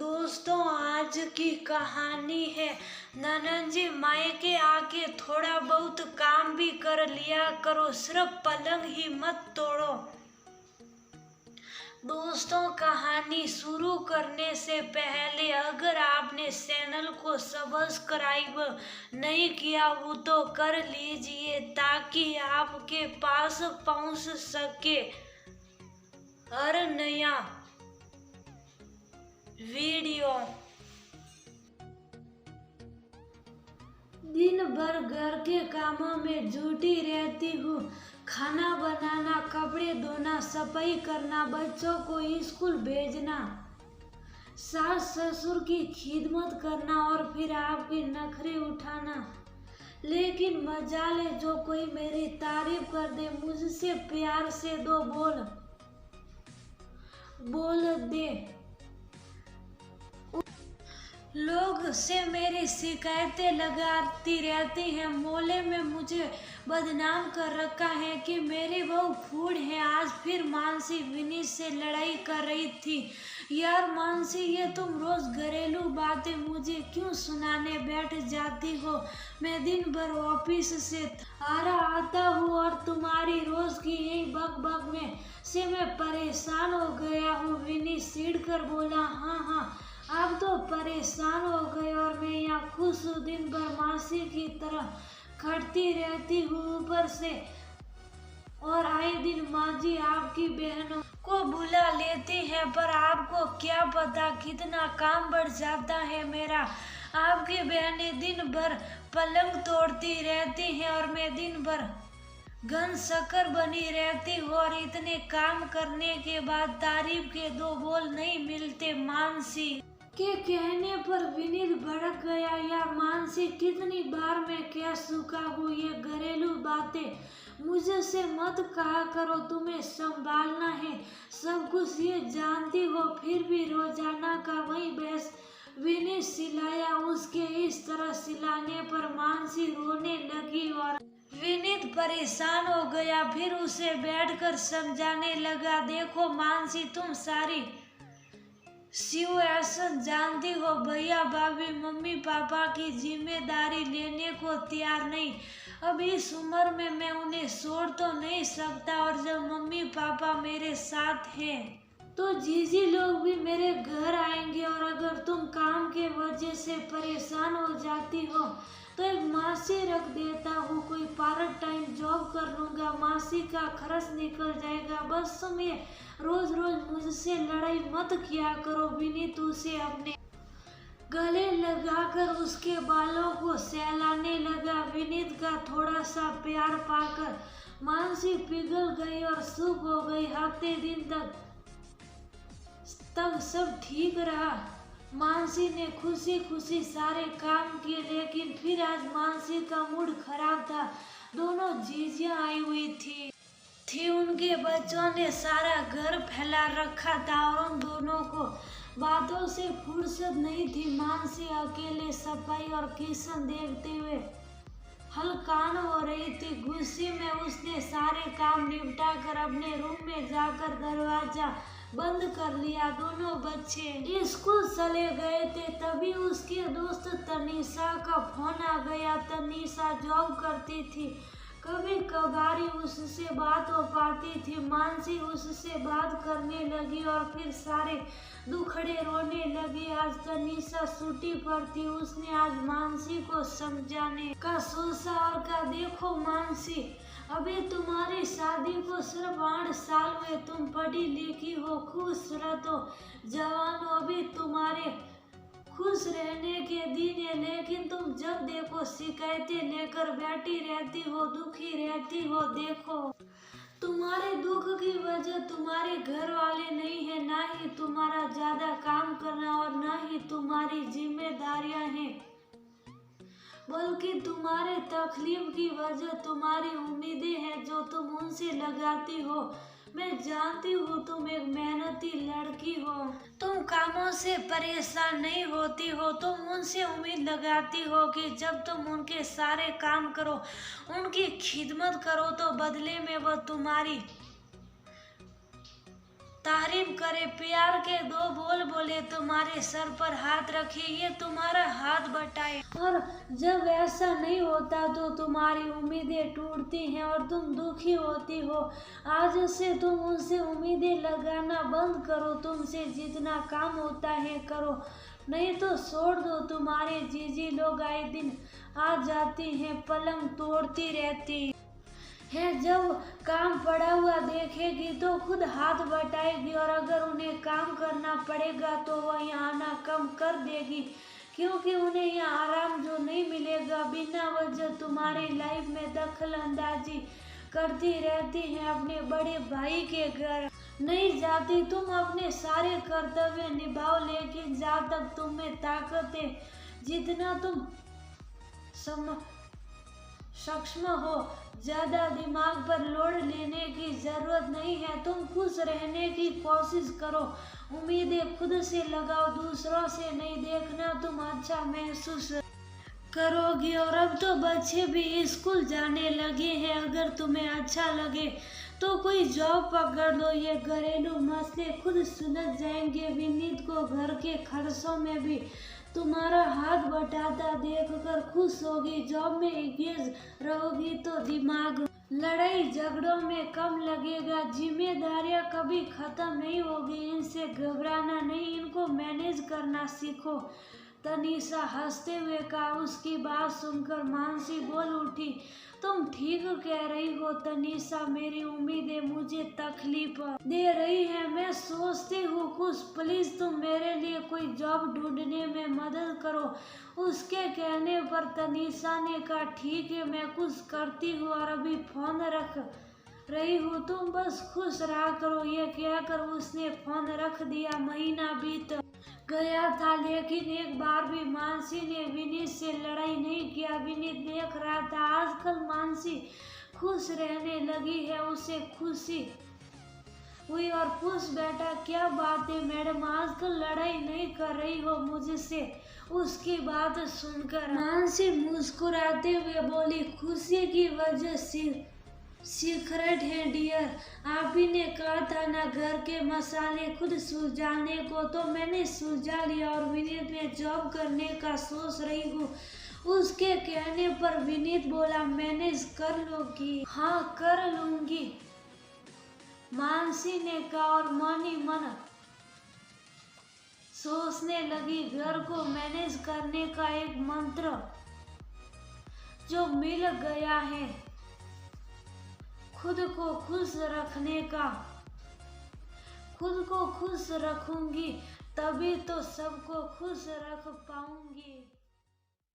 दोस्तों, आज की कहानी है ननन जी मायके आके थोड़ा बहुत काम भी कर लिया करो, सिर्फ पलंग ही मत तोड़ो। दोस्तों, कहानी शुरू करने से पहले अगर आपने चैनल को सब्सक्राइब नहीं किया हो तो कर लीजिए ताकि आपके पास पहुंच सके हर नया वीडियो। दिन भर घर के कामों में जुटी रहती हूँ। खाना बनाना, कपड़े धोना, सफाई करना, बच्चों को स्कूल भेजना, सास ससुर की खिदमत करना और फिर आपके नखरे उठाना। लेकिन मजाल है जो कोई मेरी तारीफ कर दे, मुझसे प्यार से दो बोल दे। लोग से मेरी शिकायतें लगाती रहती हैं। मोहल्ले में मुझे बदनाम कर रखा है कि मेरी बहू फूड है। आज फिर मानसी विनीत से लड़ाई कर रही थी। यार मानसी, ये तुम रोज घरेलू बातें मुझे क्यों सुनाने बैठ जाती हो? मैं दिन भर ऑफिस से हारा आता हूँ और तुम्हारी रोज की यही बक बक में से मैं परेशान हो गया हूँ। विनीत चिढ़ कर बोला, हाँ, आप तो परेशान हो गए और मैं यहाँ खुश हूँ। दिन भर मासी की तरह खटती रहती हूँ ऊपर से, और आए दिन माँ जी आपकी बहनों को बुला लेती है, पर आपको क्या पता कितना काम बढ़ जाता है मेरा। आपकी बहनें दिन भर पलंग तोड़ती रहती हैं और मैं दिन भर घन शक्कर बनी रहती हूँ, और इतने काम करने के बाद तारीफ के दो बोल नहीं मिलते। मानसी के कहने पर विनीत भड़क गया। यार मानसी, कितनी बार मैं कह चुका हूँ ये घरेलू बातें मुझसे मत कहा करो, तुम्हें संभालना है, सब कुछ ये जानती हो, फिर भी रोजाना का वही बहस। विनीत सिलाया। उसके इस तरह सिलाने पर मानसी रोने लगी और विनीत परेशान हो गया। फिर उसे बैठकर समझाने लगा, देखो मानसी, तुम सारी सिचुएशन जानती हो। भैया भाभी मम्मी पापा की जिम्मेदारी लेने को तैयार नहीं। अब इस उम्र में मैं उन्हें छोड़ तो नहीं सकता, और जब मम्मी पापा मेरे साथ हैं तो जीजी लोग भी मेरे घर आएंगे, और अगर तुम काम के वजह से परेशान हो जाती हो तो एक मासी रख देता हूँ, कोई पार्ट टाइम जॉब कर लूँगा, मासी का खर्च निकल जाएगा। बस तुम ये रोज रोज मुझसे लड़ाई मत किया करो। विनीत उसे अपने गले लगाकर उसके बालों को सहलाने लगा। विनीत का थोड़ा सा प्यार पाकर मानसी पिघल गई और चुप हो गई। हफ्ते दिन तक सब ठीक रहा। मानसी ने खुशी खुशी सारे काम किए, लेकिन फिर आज मानसी का मूड खराब था। दोनों जीजियां आई हुई थी उनके बच्चों ने सारा घर फैला रखा था और उन दोनों को बातों से फुर्सत नहीं थी। मानसी अकेले सफाई और किचन देखते हुए हलकान हो रही थी। गुस्से में उसने सारे काम निपटा कर अपने रूम में जाकर दरवाजा बंद कर लिया। दोनों बच्चे स्कूल चले गए थे, तभी उसके दोस्त तनीषा का फोन आ गया। तनीषा जॉब करती थी, कभी कभार उससे बात हो पाती थी। मानसी उससे बात करने लगी और फिर सारे दुखड़े रोने लगी। आज तनीषा छुट्टी पर थी। उसने आज मानसी को समझाने का सोचा और कहा, देखो मानसी, अभी तुम्हारी शादी को सिर्फ 8 साल हुए, तुम पढ़ी लिखी हो, खूबसूरत हो, जवान हो, अभी तुम्हारे खुश रहने के दिन है, लेकिन तुम जब देखो शिकायतें लेकर बैठी रहती हो, दुखी रहती हो। देखो, तुम्हारे दुख की वजह तुम्हारे घर वाले नहीं है, ना ही तुम्हारा ज्यादा काम करना और ना ही तुम्हारी जिम्मेदारियां हैं, बल्कि तुम्हारे तकलीफ की वजह तुम्हारी उम्मीदें हैं जो तुम उनसे लगाती हो। मैं जानती हूँ तुम एक मेहनती लड़की हो, तुम कामों से परेशान नहीं होती हो, तुम उनसे उम्मीद लगाती हो कि जब तुम उनके सारे काम करो, उनकी खिदमत करो, तो बदले में वह तुम्हारी तारीफ करे, प्यार के दो बोल बोले, तुम्हारे सर पर हाथ रखे, ये तुम्हारा हाथ बटाए। और जब ऐसा नहीं होता तो तुम्हारी उम्मीदें टूटती हैं और तुम दुखी होती हो। आज से तुम उनसे उम्मीदें लगाना बंद करो, तुमसे जितना काम होता है करो, नहीं तो छोड़ दो। तुम्हारे जीजी लोग आए दिन आ जाती हैं, पलंग तोड़ती रहती है, जब काम पड़ा हुआ देखेगी तो खुद हाथ बटाएगी, और अगर उन्हें काम करना पड़ेगा तो वह यहाँ आना कम कर देगी, क्योंकि उन्हें यहाँ आराम जो नहीं मिलेगा। बिना वजह तुम्हारी लाइफ में दखल अंदाजी करती रहती हैं, अपने बड़े भाई के घर नहीं जाती। तुम अपने सारे कर्तव्य निभाओ, लेकिन जहाँ तक तुम्हें ताकत है, जितना तुम सक्षम हो, ज्यादा दिमाग पर लोड लेने की जरूरत नहीं है। तुम खुश रहने की कोशिश करो, उम्मीदें खुद से लगाओ, दूसरों से नहीं। देखना तुम अच्छा महसूस करोगी। और अब तो बच्चे भी स्कूल जाने लगे हैं, अगर तुम्हें अच्छा लगे तो कोई जॉब पकड़ लो, ये घरेलू मसले खुद सुलझ जाएंगे। विनीत को घर के खर्चों में भी तुम्हारा हाथ बटाता देखकर खुश होगी। जॉब में एंगेज रहोगी तो दिमाग लड़ाई झगड़ों में कम लगेगा। जिम्मेदारियां कभी खत्म नहीं होगी, इनसे घबराना नहीं, इनको मैनेज करना सीखो। तनीषा हंसते हुए कहा। उसकी बात सुनकर मानसी बोल उठी, तुम ठीक कह रही हो तनीषा, मेरी उम्मीदें मुझे तकलीफ दे रही है। मैं सोचती हूँ कुछ, प्लीज तुम मेरे लिए कोई जॉब ढूंढने में मदद करो। उसके कहने पर तनीषा ने कहा, ठीक है, मैं कुछ करती हूँ और अभी फोन रख रही हूँ, तुम बस खुश रहा करो। ये कहकर उसने फोन रख दिया। महीना बीत गया था, लेकिन एक बार भी मानसी ने विनीत से लड़ाई नहीं किया। विनीत देख रहा था आजकल मानसी खुश रहने लगी है, उसे खुशी हुई और पूछ बैठा, क्या बात है मैडम, आजकल लड़ाई नहीं कर रही हो मुझसे? उसकी बात सुनकर मानसी मुस्कुराते हुए बोली, खुशी की वजह सीक्रेट है डियर। आप ही ने कहा था ना घर के मसाले खुद सुलझाने को, तो मैंने सुलझा लिया और विनीत में जॉब करने का सोच रही हूँ। उसके कहने पर विनीत बोला, मैनेज कर लोगी? हाँ कर लूंगी, मानसी ने कहा और मन ही मन सोचने लगी। घर को मैनेज करने का एक मंत्र जो मिल गया है, खुद को खुश रखने का। खुद को खुश रखूंगी तभी तो सबको खुश रख पाऊंगी।